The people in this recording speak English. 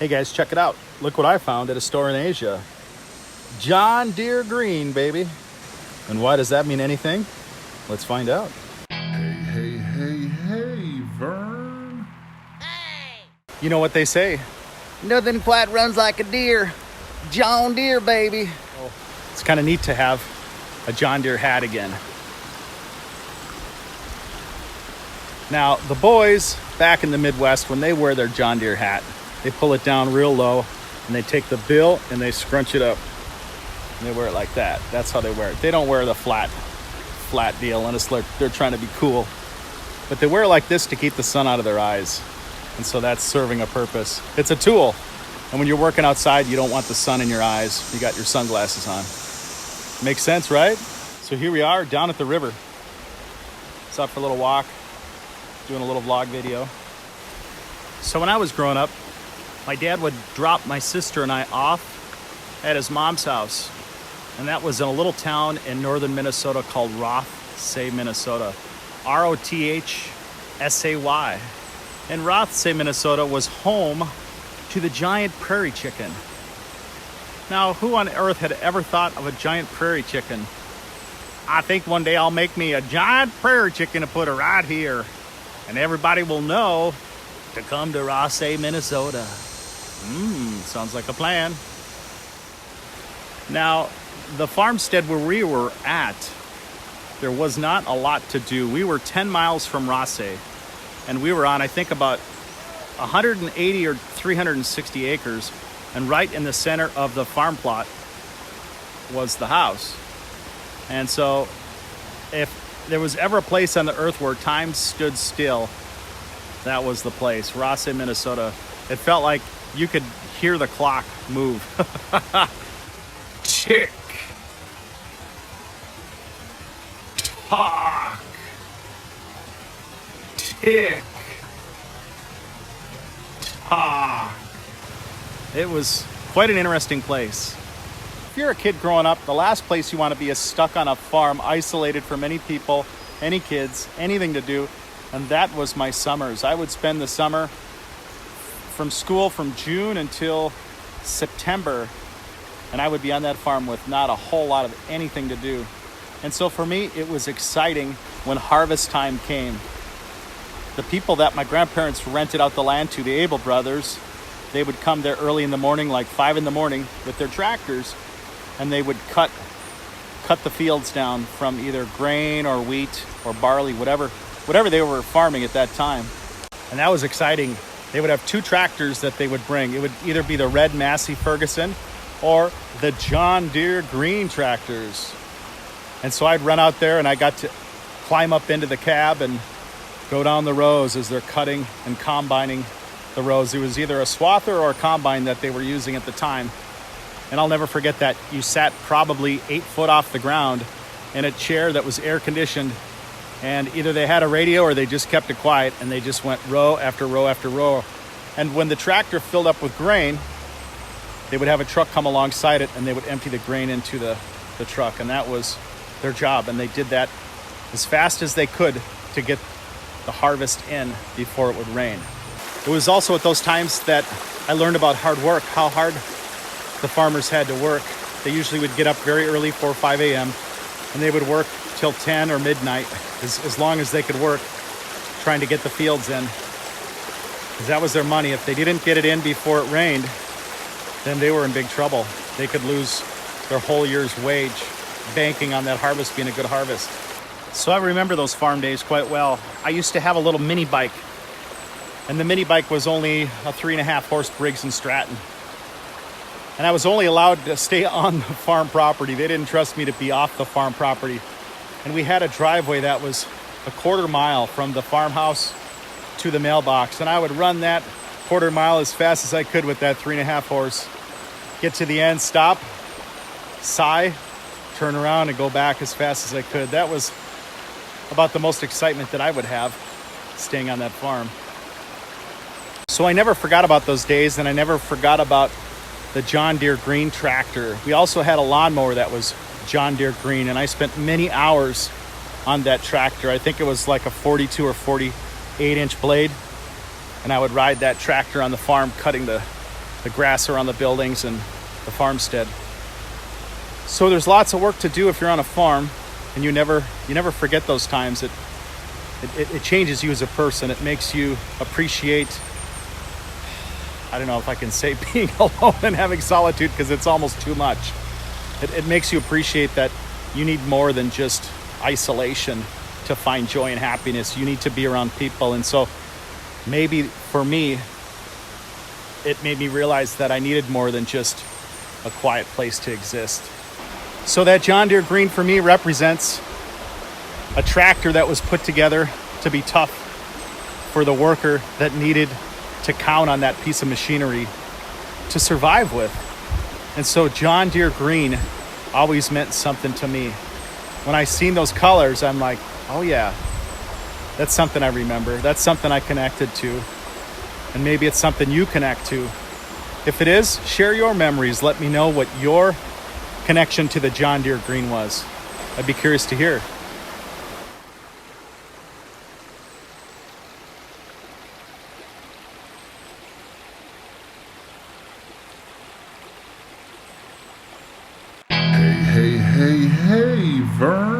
Hey guys, check it out. Look what I found at a store in Asia. John Deere green, baby. And why does that mean anything? Let's find out. Hey, Vern. You know what they say? Nothing quite runs like a deer. John Deere, baby. It's kind of neat to have a John Deere hat again. Now, the boys back in the Midwest, when they wear their John Deere hat, they pull it down real low and they take the bill and they scrunch it up. And they wear it like that. That's how they wear it. They don't wear the flat deal unless they're trying to be cool. But they wear it like this to keep the sun out of their eyes. And so that's serving a purpose. It's a tool. And when you're working outside, you don't want the sun in your eyes. You got your sunglasses on. Makes sense, right? So here we are down at the river. It's out for a little walk, doing a little vlog video. So when I was growing up, my dad would drop my sister and I off at his mom's house. And that was in a little town in northern Minnesota called Rothsay, Minnesota. Rothsay. And Rothsay, Minnesota was home to the giant prairie chicken. Now, who on earth had ever thought of a giant prairie chicken? I think one day I'll make me a giant prairie chicken and put it right here. And everybody will know to come to Rothsay, Minnesota. Sounds like a plan. Now, the farmstead where we were at, there was not a lot to do. We were 10 miles from Rothsay, and we were on, I think, about 180 or 360 acres, and right in the center of the farm plot was the house. And so if there was ever a place on the earth where time stood still, that was the place, Rothsay, Minnesota. It felt like you could hear the clock move. Tick. Tock. Tick. Tock. It was quite an interesting place. If you're a kid growing up, the last place you want to be is stuck on a farm, isolated from any people, any kids, anything to do. And that was my summers. I would spend the summer from school from June until September, and I would be on that farm with not a whole lot of anything to do. And so for me, it was exciting when harvest time came. The people that my grandparents rented out the land to, the Abel brothers, they would come there early in the morning, like 5 in the morning with their tractors, and they would cut the fields down from either grain or wheat or barley, whatever they were farming at that time. And that was exciting. They would have 2 tractors that they would bring. It would either be the red Massey Ferguson or the John Deere green tractors. And so I'd run out there and I got to climb up into the cab and go down the rows as they're cutting and combining the rows. It was either a swather or a combine that they were using at the time. And I'll never forget that. You sat probably 8 foot off the ground in a chair that was air conditioned. And either they had a radio or they just kept it quiet and they just went row after row after row. And when the tractor filled up with grain, they would have a truck come alongside it and they would empty the grain into the truck. And that was their job. And they did that as fast as they could to get the harvest in before it would rain. It was also at those times that I learned about hard work, how hard the farmers had to work. They usually would get up very early, 4 or 5 a.m., and they would work till 10 or midnight, as long as they could work, trying to get the fields in. Because that was their money. If they didn't get it in before it rained, then they were in big trouble. They could lose their whole year's wage banking on that harvest being a good harvest. So I remember those farm days quite well. I used to have a little mini bike, and the mini bike was only a 3.5 horse Briggs & Stratton. And I was only allowed to stay on the farm property. They didn't trust me to be off the farm property. And we had a driveway that was a 1/4 mile from the farmhouse to the mailbox. And I would run that 1/4 mile as fast as I could with that 3.5 horse. Get to the end, stop, sigh, turn around and go back as fast as I could. That was about the most excitement that I would have staying on that farm. So I never forgot about those days, and I never forgot about the John Deere green tractor. We also had a lawnmower that was John Deere green, and I spent many hours on that tractor. I think it was like a 42 or 48 inch blade, and I would ride that tractor on the farm cutting the the grass around the buildings and the farmstead. So there's lots of work to do if you're on a farm, and you never forget those times. It changes you as a person. It makes you appreciate, I don't know if I can say being alone and having solitude because it's almost too much. It makes you appreciate that you need more than just isolation to find joy and happiness. You need to be around people. And so maybe for me, it made me realize that I needed more than just a quiet place to exist. So that John Deere green for me represents a tractor that was put together to be tough for the worker that needed to count on that piece of machinery to survive with. And so John Deere green always meant something to me. When I seen those colors, I'm like, oh yeah, that's something I remember. That's something I connected to. And maybe it's something you connect to. If it is, share your memories. Let me know what your connection to the John Deere green was. I'd be curious to hear. Hey, Vern.